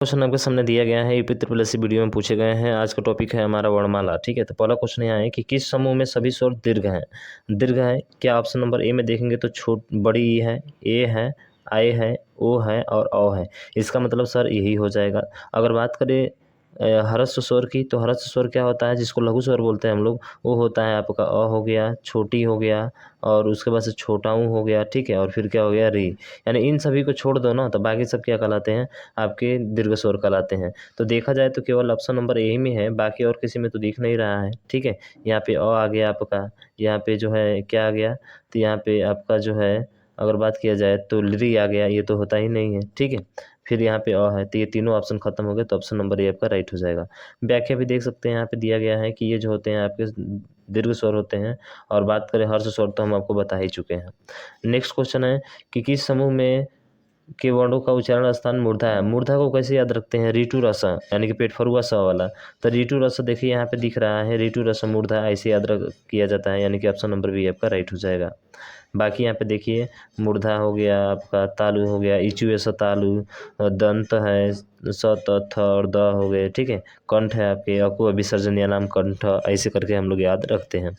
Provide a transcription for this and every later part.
Question आपके सामने दिया गया है यूपी ट्रिपल एससी वीडियो में पूछे गए हैं। आज का टॉपिक है हमारा वर्णमाला। ठीक है, तो पहला क्वेश्चन यहाँ है कि किस समूह में सभी स्वर दीर्घ हैं। दीर्घ है क्या? ऑप्शन नंबर ए में देखेंगे तो बड़ी ई है, ए है, आई है, ओ है और औ है। इसका मतलब सर यही हो जाएगा। अगर बात करें ह्रस्व स्वर की, तो ह्रस्व स्वर क्या होता है, जिसको लघु स्वर बोलते हैं हम लोग, वो होता है आपका अ हो गया, छोटी हो गया और उसके बाद से छोटा ऊ हो गया। ठीक है, और फिर क्या हो गया री। यानी इन सभी को छोड़ दो ना, तो बाकी सब क्या कहलाते हैं, आपके दीर्घ स्वर कहलाते हैं। तो देखा जाए तो केवल ऑप्शन नंबर ए में है, बाकी और किसी में तो दिख नहीं रहा है। ठीक है, यहाँ पे आ गया आपका, यहाँ पे जो है क्या आ गया, तो यहाँ पे आपका जो है अगर बात किया जाए तो ली आ गया, ये तो होता ही नहीं है। ठीक है, फिर यहाँ पे है, तो ये तीनों ऑप्शन खत्म हो गए, तो ऑप्शन नंबर ए आपका राइट हो जाएगा। व्याख्या भी देख सकते हैं, यहाँ पे दिया गया है कि ये जो होते हैं आपके दीर्घ स्वर होते हैं। और बात करें हर्ष स्वर तो हम आपको बता ही चुके हैं। नेक्स्ट क्वेश्चन है कि किस समूह में के वर्णों का उच्चारण स्थान मूर्धा है। मूर्धा को कैसे याद रखते हैं? ऋतु रस, यानी कि पेट फरुआ स वाला। तो ऋतु रस देखिए यहाँ पे दिख रहा है, ऋतु रस मूर्धा ऐसे याद रख किया जाता है, यानी कि ऑप्शन नंबर बी आपका राइट हो जाएगा। बाकी यहाँ पे देखिए मूर्धा हो गया आपका, तालु हो गया, इचु ऐसा तालु, दंत है, स त थ और द हो गए। ठीक है, कंठ है आपके, अकु विसर्जन या नाम कंठ, ऐसे करके हम लोग याद रखते हैं।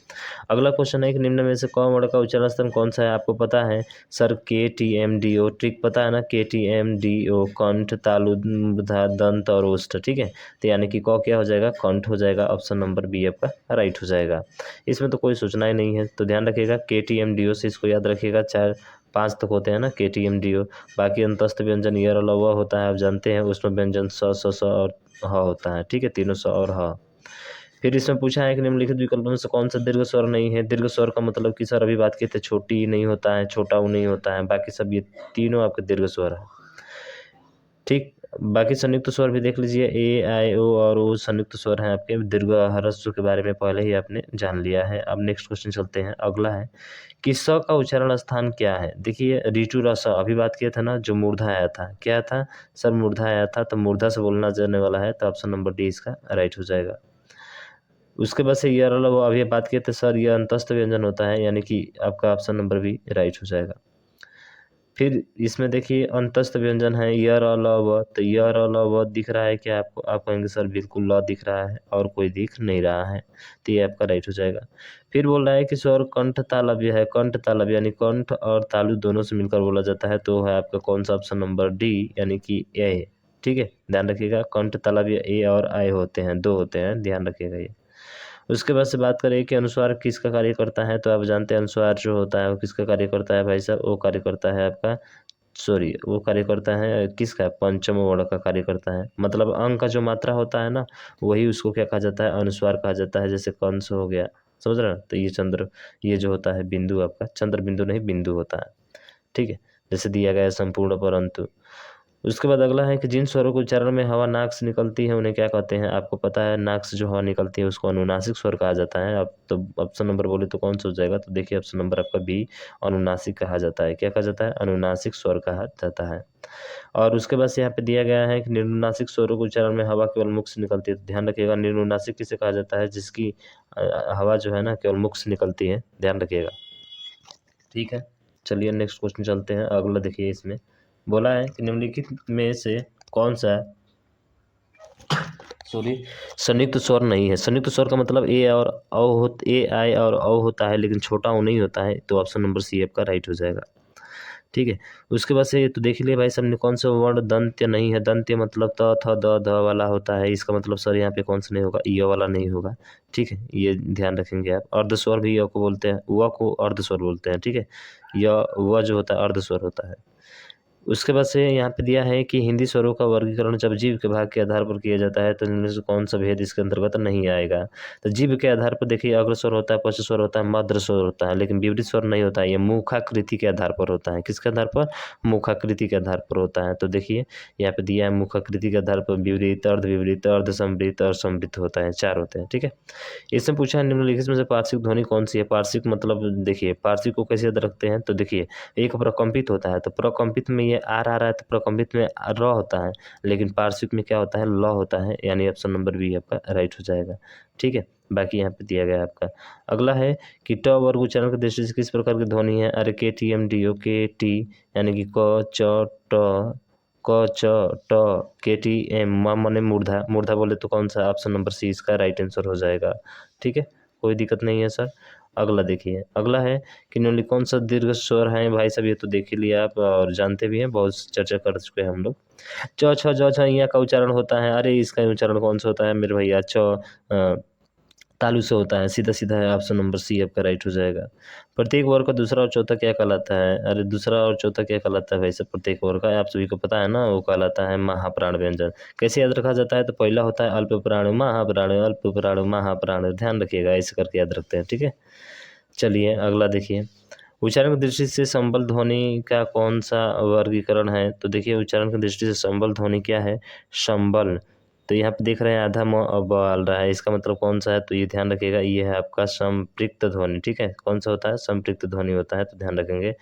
अगला क्वेश्चन है कि निम्न में से क वर्ण का उच्चारण स्थान कौन सा है? आपको पता है sir, K T M D O. Trick पता है ना, के टी एम डी ओ, कंठ, तालु, मूर्धा, दंत और ओष्ठ। ठीक है, तो यानी कि क क्या हो जाएगा, कंठ हो जाएगा। ऑप्शन नंबर बी आपका राइट हो जाएगा। इसमें तो कोई सोचना ही नहीं है, तो ध्यान रखिएगा के टी एम डी ओ से इसको याद रखिएगा। 4-5 तक होते हैं ना के टी एम डी ओ। बाकी अंतस्थ व्यंजन यर और लव होता है, आप जानते हैं, उसमें व्यंजन स और ह होता है। ठीक है, तीनों स और ह। फिर इसमें पूछा है कि निम्नलिखित विकल्पों में से कौन सा दीर्घ स्वर नहीं है। दीर्घ स्वर का मतलब कि सर अभी बात किए थे, छोटी नहीं होता है, छोटा ऊ नहीं होता है, बाकी सब ये तीनों आपके दीर्घ स्वर है। ठीक, बाकी संयुक्त स्वर भी देख लीजिए, ए आई ओ और ओ संयुक्त स्वर हैं आपके। दीर्घ ह्रस्व के बारे में पहले ही आपने जान लिया है। अब नेक्स्ट क्वेश्चन चलते हैं। अगला है कि स का उच्चारण स्थान क्या है। देखिए ऋतु रस अभी बात किया था ना, जो मूर्धा आया था, क्या था सर, मूर्धा आया था, तो मूर्धा से बोलना जाने वाला है, तो ऑप्शन नंबर डी इसका राइट हो जाएगा। उसके बाद से ये वाला वो अभी बात किए थे सर, ये अंतस्थ व्यंजन होता है, यानी कि आपका ऑप्शन नंबर भी राइट हो जाएगा। फिर इसमें देखिए अंतस्थ व्यंजन है यर अ ल व, तो यर अ ल व दिख रहा है क्या आपको? आप कहेंगे सर बिल्कुल ल दिख रहा है और कोई दिख नहीं रहा है, तो ये आपका राइट हो जाएगा। फिर बोल रहा है कि स्वर कंठ तालव्य है। कंठ तालव्य यानी कंठ और तालु दोनों से मिलकर बोला जाता है, तो है आपका कौन सा? ऑप्शन नंबर डी, यानी कि ए। ठीक है, ध्यान रखिएगा, कंठ तालव्य ए और आय होते हैं, दो होते हैं, ध्यान रखिएगा ये। उसके बाद से बात करें कि अनुस्वार किसका कार्य करता है, तो आप जानते हैं अनुस्वार जो होता है वो किसका कार्य करता है भाई साहब? वो कार्य करता है आपका, सॉरी, वो कार्य करता है किसका? पंचम वर्ण का कार्य करता है। मतलब अंग का जो मात्रा होता है ना, वही उसको क्या कहा जाता है? अनुस्वार कहा जाता है। जैसे कंस हो गया, समझ रहे हैं? तो ये चंद्र, ये जो होता है बिंदु आपका, चंद्र बिंदु नहीं बिंदु होता है। ठीक है, जैसे दिया गया है संपूर्ण परंतु। उसके बाद अगला है कि जिन स्वरों के उच्चारण में हवा नाक से निकलती है उन्हें क्या कहते हैं? आपको पता है नाक से जो हवा निकलती है उसको अनुनासिक स्वर कहा जाता है। अब तो ऑप्शन नंबर बोले तो कौन सा हो जाएगा? तो देखिए ऑप्शन नंबर आपका बी, अनुनासिक कहा जाता है। क्या कहा जाता है? अनुनासिक स्वर कहा जाता है। और उसके बाद से यहाँ पे दिया गया है कि निर्नुनासिक स्वरों के उच्चारण में हवा केवल मुख से निकलती है। तो ध्यान रखिएगा, निर्नुनासिक किसे कहा जाता है? जिसकी हवा जो है ना केवल मुख से निकलती है, ध्यान रखिएगा। ठीक है, चलिए नेक्स्ट क्वेश्चन चलते हैं। अगला देखिए, इसमें बोला है कि निम्नलिखित में से कौन सा संयुक्त स्वर नहीं है। संयुक्त स्वर का मतलब ए और ए आई और औ होता है, लेकिन छोटा ओ नहीं होता है, तो ऑप्शन नंबर सी आपका राइट हो जाएगा। ठीक है, उसके बाद से तो देख लिए भाई साहब ने कौन सा वर्ण दंत्य नहीं है। दंत्य मतलब त थ द ध वाला होता है, इसका मतलब सर यहाँ पे कौन सा नहीं होगा? य वाला नहीं होगा। ठीक है, ये ध्यान रखेंगे आप। अर्धस्वर भी य को बोलते हैं, व को अर्धस्वर बोलते हैं। ठीक है, य व जो होता है अर्धस्वर होता है। उसके बाद से यहाँ पे दिया है कि हिंदी स्वरों का वर्गीकरण जब जीव के भाग के आधार पर किया जाता है, तो इनमें से कौन सा भेद इसके अंतर्गत नहीं आएगा? तो जीव के आधार पर देखिए अग्र स्वर होता है, पश्च स्वर होता है, मध्य स्वर होता है, लेकिन विपरीत स्वर नहीं होता है। ये मुखाकृति के आधार पर होता है। किसके आधार पर? मुखाकृति के आधार पर होता है। तो देखिए यहाँ पे दिया है मुखाकृति के आधार पर विपरीत, अर्ध विपरीत, अर्ध समृत और समृत होता है, 4 होते हैं। ठीक है, इसमें पूछा है निम्नलिखित में से पार्श्विक ध्वनि कौन सी है। पार्श्विक मतलब देखिए पार्श्विक को कैसे याद रखते हैं? तो देखिए एक प्रकंपित होता है, तो प्रकंपित में ये आर आ रहा है, तो प्रकंपित में र होता है, लेकिन पार्श्विक में क्या होता है? ल होता है, यानी ऑप्शन नंबर बी आपका राइट हो जाएगा। ठीक है, बाकी यहाँ पे दिया गया है आपका। अगला है कि ट वर्ग उच्चारण की दृष्टि से किस प्रकार की ध्वनि है। अरे के टी एम डी ओ, के टी यानी कि क च ट क, च, ट, के, टी, एम, म माने मूर्धा। मूर्धा बोले तो कौन सा? ऑप्शन नंबर सी इसका राइट आंसर हो जाएगा। ठीक है, कोई दिक्कत नहीं है सर। अगला देखिए, अगला है कि निम्नलिखित कौन सा दीर्घ स्वर है? भाई साहब ये तो देख ही लिया आप और जानते भी हैं, बहुत चर्चा कर चुके हैं हम लोग। च, छ, ज, छ यहाँ का उच्चारण होता है। अरे इसका उच्चारण कौन सा होता है मेरे भैया? तालु से होता है, सीधा सीधा है। ऑप्शन नंबर सी आपका राइट हो जाएगा। प्रत्येक वर्ग का दूसरा और चौथा क्या कहलाता है? अरे दूसरा और चौथा क्या कहलाता है भाई साहब? प्रत्येक वर्ग का आप सभी को पता है ना, वो कहलाता है महाप्राण व्यंजन। कैसे याद रखा जाता है? तो पहला होता है अल्प प्राण महाप्राण, अल्प प्राण महाप्राण, ध्यान रखिएगा, ऐसे करके याद रखते हैं। ठीक है, चलिए अगला देखिए, उच्चारण की दृष्टि से संबल ध्वनि का कौन सा वर्गीकरण है? तो देखिए उच्चारण की दृष्टि से संबल ध्वनि क्या है? संबल। तो यहाँ पे देख रहे हैं आधा म बल रहा है, इसका मतलब कौन सा है? तो ये ध्यान रखिएगा, ये है आपका संपृक्त ध्वनि। ठीक है, कौन सा होता है? संपृक्त ध्वनि होता है, तो ध्यान रखेंगे।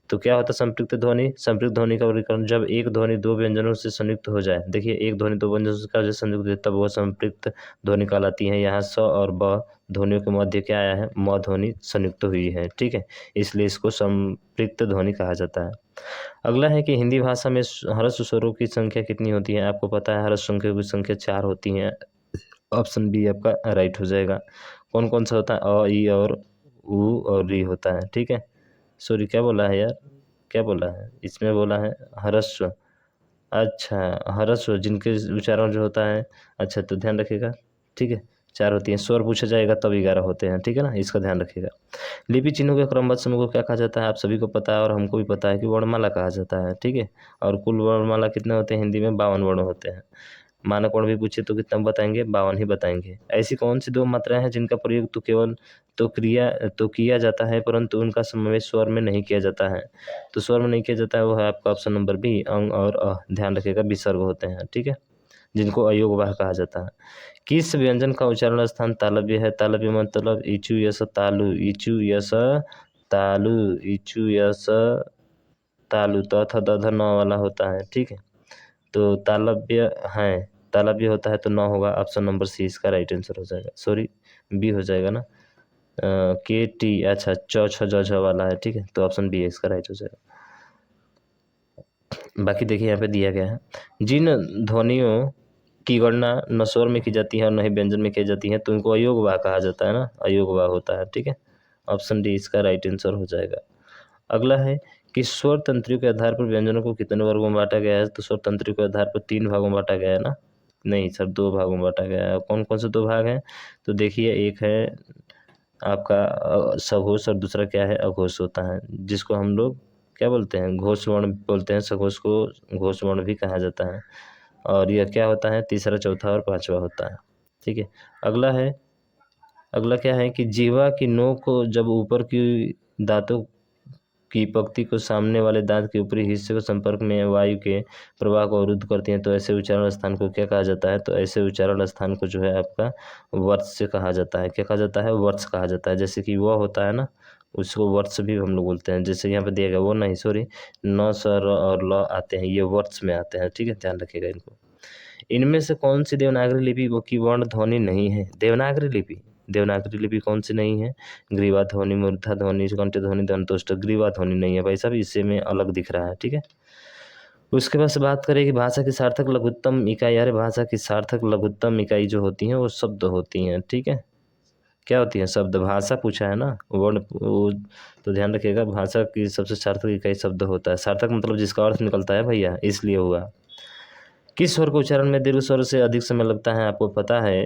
तो क्या होता है संपृक्त ध्वनि? संपृक्त ध्वनि का वर्गीकरण, जब एक ध्वनि दो व्यंजनों से संयुक्त हो जाए। देखिए एक ध्वनि दो व्यंजनों से का संयुक्त होती है तब वह संपृक्त ध्वनि कहलाती है। यहाँ स और ब ध्वनियों के मध्य क्या आया है? म ध्वनि संयुक्त हुई है। ठीक है, इसलिए इसको संपृक्त ध्वनि कहा जाता है। अगला है कि हिंदी भाषा में ह्रस्व स्वरों की संख्या कितनी होती है? आपको पता है ह्रस्व संख्या की संख्या 4 होती है। ऑप्शन बी आपका राइट हो जाएगा। कौन कौन सा होता है? अ, ई और उ और री होता है। ठीक है, सॉरी क्या बोला है यार, क्या बोला है इसमें? बोला है ह्रस्व। अच्छा, ह्रस्व जिनके उच्चारण जो होता है, अच्छा तो ध्यान रखिएगा। ठीक है, 4 होती हैं। स्वर पूछा जाएगा तब 11 होते हैं। ठीक है ना, इसका ध्यान रखिएगा। लिपि चिन्हों के क्रमबद्ध समूह को क्या कहा जाता है? आप सभी को पता है और हमको भी पता है कि वर्णमाला कहा जाता है। ठीक है, और कुल वर्णमाला कितने होते हैं? हिंदी में 52 वर्ण होते हैं। मानक वर्ण भी पूछे तो कितना बताएंगे? 52 ही बताएंगे। ऐसी कौन सी दो मात्राएं हैं जिनका प्रयोग तो केवल तो किया जाता है परंतु उनका समावेश स्वर में नहीं किया जाता है? तो स्वर में नहीं किया जाता है, वो है आपका ऑप्शन नंबर बी, अंग और ध्यान रखिएगा विसर्ग होते हैं। ठीक है, जिनको अयोगवाह कहा जाता है। किस व्यंजन का उच्चारण स्थान तालव्य है? तालव्य मतलब इचु यस तालु, इचु यस तालु, इचु यस तालु, त थ द ध न वाला होता है। ठीक है, तो तालव्य है, तालव्य होता है तो 9 होगा। ऑप्शन नंबर सी इसका राइट आंसर हो जाएगा। सॉरी बी हो जाएगा ना, के टी, अच्छा च छ ज झ वाला है। ठीक है, तो ऑप्शन बी है इसका राइट हो जाएगा। बाकी देखिए यहाँ पे दिया गया है, जिन ध्वनियों की गणना न स्वर में की जाती है और न ही व्यंजन में की जाती है तो उनको अयोगवाह कहा जाता है ना, अयोगवाह होता है। ठीक है, ऑप्शन डी इसका राइट आंसर हो जाएगा। अगला है कि स्वर तंत्रियों के आधार पर व्यंजनों को कितने वर्गों में बांटा गया है? तो स्वर तंत्रियों के आधार पर 3 भागों में बांटा गया है ना, नहीं सर 2 भागों में बांटा गया है। कौन कौन से 2 भाग हैं? तो देखिए एक है आपका सघोष और दूसरा क्या है? अघोष होता है, जिसको हम लोग क्या बोलते हैं? घोष वर्ण बोलते हैं। सघोष को घोष वर्ण भी कहा जाता है। और यह क्या होता है? तीसरा, चौथा और पांचवा होता है। ठीक है, अगला है, अगला क्या है कि जीवा की नोक को जब ऊपर की दांतों की पंक्ति को सामने वाले दांत के ऊपरी हिस्से को संपर्क में वायु के प्रवाह को अवरुद्ध करती हैं तो ऐसे उच्चारण स्थान को क्या कहा जाता है? तो ऐसे उच्चारण स्थान को जो है आपका वर्ष से कहा जाता है। क्या कहा जाता है? वर्ष कहा जाता है। जैसे कि वह होता है ना, उसको वर्ष भी हम लोग बोलते हैं। जैसे यहाँ पे दिया गया वो नहीं, सॉरी, न, स, र और ल आते हैं, ये वर्ष में आते हैं। ठीक है, ध्यान रखिएगा इनको। इनमें से कौन सी देवनागरी लिपि की वर्ण ध्वनि नहीं है? देवनागरी लिपि, देवनागरी लिपि कौन सी नहीं है? ग्रीवा ध्वनि, मूर्धा ध्वनि, कंठ ध्वनि, दंतोष्ठ। ग्रीवा ध्वनि नहीं है भाई साहब, इससे में अलग दिख रहा है। ठीक है, उसके बाद से बात करें कि भाषा की सार्थक लघुत्तम इकाई। यार भाषा की सार्थक लघुत्तम इकाई जो होती हैं वो शब्द होती हैं। ठीक है, क्या होती है? शब्द। भाषा पूछा है ना, वर्ण वो, तो ध्यान रखिएगा भाषा की सबसे सार्थक इकाई शब्द होता है। सार्थक मतलब जिसका अर्थ निकलता है भैया, इसलिए हुआ। किस स्वर को उच्चारण में दीर्घ स्वर से अधिक समय लगता है? आपको पता है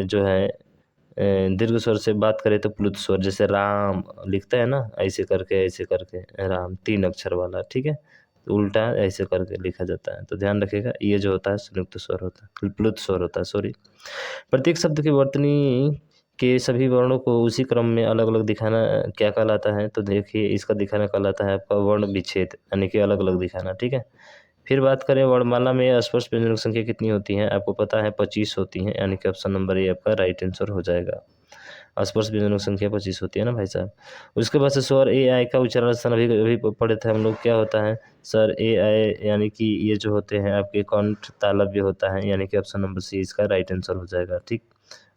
जो है दीर्घ स्वर से बात करें तो प्लुत स्वर, जैसे राम लिखता है ना, ऐसे करके राम 3 अक्षर वाला। ठीक है, तो उल्टा ऐसे करके लिखा जाता है, तो ध्यान रखिएगा ये जो होता है संयुक्त स्वर होता है, प्लुत स्वर होता है। सॉरी, प्रत्येक शब्द की वर्तनी के सभी वर्णों को उसी क्रम में अलग अलग दिखाना क्या कहलाता है? तो देखिए इसका दिखाना कहलाता है आपका वर्ण विच्छेद, यानी कि अलग अलग दिखाना। ठीक है, फिर बात करें वर्णमाला में स्पर्श व्यंजनों की संख्या कितनी होती है? आपको पता है 25 होती है, यानी कि ऑप्शन नंबर ए आपका राइट आंसर हो जाएगा। स्पर्श व्यंजनों की संख्या 25 होती है ना भाई साहब। उसके बाद से स्वर ए आई का उच्चारण स्थान अभी अभी पढ़े थे हम लोग, क्या होता है सर? ए आई यानी कि ये जो होते हैं आपके कंठ तालव्य होता है, यानी कि ऑप्शन नंबर सी इसका राइट आंसर हो जाएगा। ठीक,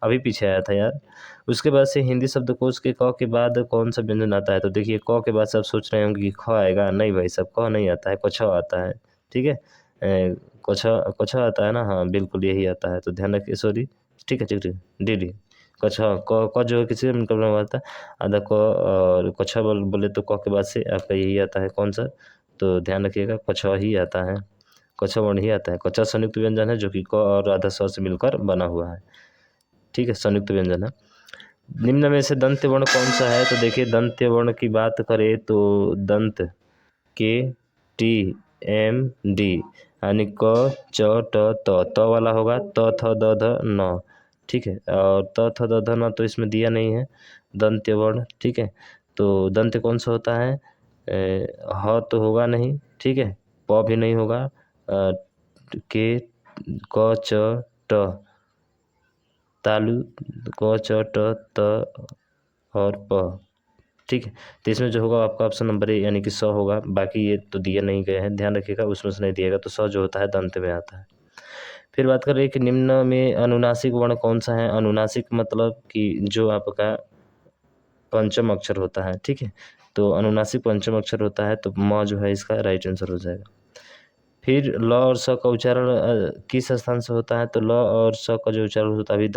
अभी पीछे आया था यार। उसके बाद से हिंदी शब्दकोश के क के बाद कौन सा व्यंजन आता है? तो देखिए क के बाद सब सोच रहे होंगे कि ख आएगा, नहीं भाई साहब क नहीं आता है, क छ आता है। ठीक है, कछा कछा आता है ना, हाँ बिल्कुल यही आता है, तो ध्यान रखिए, सॉरी ठीक है डी डी कछा क जो है किसी में निकलने वाला था आधा क, और कछा बोले तो क के बाद से आपका यही आता है कौन सा, तो ध्यान रखिएगा कछा ही आता है, कछा वर्ण ही आता है। कछा संयुक्त व्यंजन है जो कि क और आधा स से मिलकर बना हुआ है, ठीक है, संयुक्त व्यंजन है। निम्न में से दंत्य वर्ण कौन सा है, तो देखिए दंत्य वर्ण की बात करें तो दंत के टी एम डी यानी क च ट त वाला होगा, त थ द ध न, ठीक है, और त थ द ध न तो इसमें दिया नहीं है दंत्य वर्ण, ठीक है। तो दंत्य कौन सा होता है, ह तो होगा नहीं, ठीक है, प भी नहीं होगा, के क च ट तालु क च ट त और प, ठीक है। तो इसमें जो होगा आपका ऑप्शन नंबर ए यानी कि 100 होगा, बाकी ये तो दिए नहीं गए हैं, ध्यान रखिएगा उसमें से नहीं दिएगा, तो 100 जो होता है दंत में आता है। फिर बात करें कि निम्न में अनुनासिक वर्ण कौन सा है, अनुनासिक मतलब कि जो आपका पंचम अक्षर होता है, ठीक है, तो अनुनासिक पंचम अक्षर होता है, तो म जो है इसका राइट आंसर हो जाएगा। फिर ल और स का उच्चारण किस स्थान से होता है, तो ल और स का जो उच्चारण होता है अभी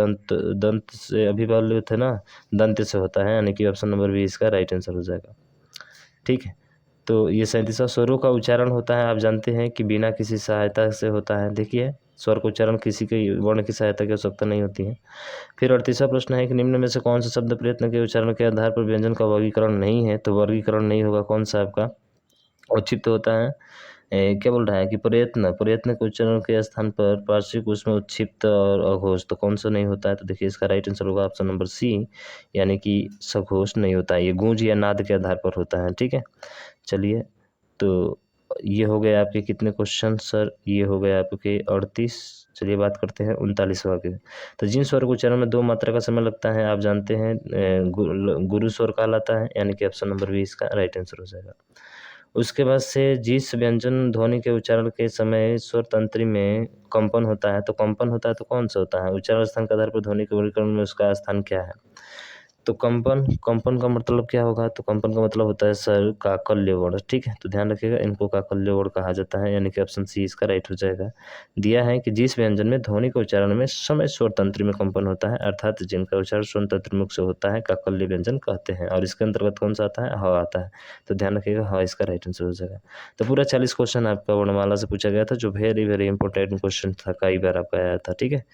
दंत से अभी वाले थे ना, दंत से होता है, यानी कि ऑप्शन नंबर बी इसका राइट आंसर हो जाएगा, ठीक है। तो ये 37वां स्वरों का उच्चारण होता है, आप जानते हैं कि बिना किसी सहायता से होता है, देखिए स्वर का उच्चारण किसी के वर्ण की सहायता की आवश्यकता नहीं होती है। फिर 38वां प्रश्न है कि निम्न में से कौन सा शब्द प्रयत्न के उच्चारण के आधार पर व्यंजन का वर्गीकरण नहीं है, तो वर्गीकरण नहीं होगा कौन सा आपका औचित्य होता है, क्या बोल रहा है कि प्रयत्न के उच्चारण के स्थान पर पार्श्विक उसमें उत्क्षिप्त और अघोष, तो कौन सा नहीं होता है, तो देखिए इसका राइट आंसर होगा ऑप्शन नंबर सी, यानी कि सघोष नहीं होता है, ये गूंज या नाद के आधार पर होता है, ठीक है। चलिए, तो ये हो गए आपके कितने क्वेश्चन सर, ये हो गए आपके 38। चलिए बात करते हैं 39वां के। तो जिन स्वर को उच्चारण में 2 मात्रा का समय लगता है आप जानते हैं गुरु स्वर कहलाता है, यानी कि ऑप्शन नंबर बी इसका राइट आंसर हो जाएगा। उसके बाद से जिस व्यंजन ध्वनि के उच्चारण के समय स्वर तंत्री में कंपन होता है, तो कंपन होता है तो कौन सा होता है, उच्चारण स्थान के आधार पर ध्वनि के वर्गीकरण में उसका स्थान क्या है, तो कंपन का मतलब क्या होगा, तो कंपन का मतलब होता है सर काकल्य वर्ण, ठीक है, तो ध्यान रखिएगा इनको काकल्य वर्ण कहा जाता है, यानी कि ऑप्शन सी इसका राइट हो जाएगा। दिया है कि जिस व्यंजन में ध्वनि के उच्चारण में समय स्वर तंत्र में कंपन होता है, अर्थात जिनका उच्चारण स्वर तंत्र मुख से होता है काकल्य व्यंजन कहते हैं, और इसके अंतर्गत कौन सा आता है, ह आता है, तो ध्यान रखिएगा ह इसका राइट आंसर हो जाएगा। तो पूरा 40 क्वेश्चन आपका वर्णमाला से पूछा गया था, जो वेरी वेरी इंपॉर्टेंट क्वेश्चन था, कई बार आपका आया था, ठीक है।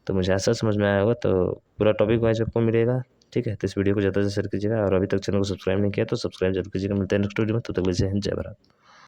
तो मुझे ऐसा समझ में आया होगा, तो पूरा टॉपिक वाइज आपको मिलेगा, ठीक है। तो इस वीडियो को ज़्यादा से शेयर कीजिएगा, और अभी तक चैनल को सब्सक्राइब नहीं किया तो सब्सक्राइब जरूर कीजिएगा। मिलते हैं नेक्स्ट वीडियो में, तब तक के लिए जय हिंद जय भारत।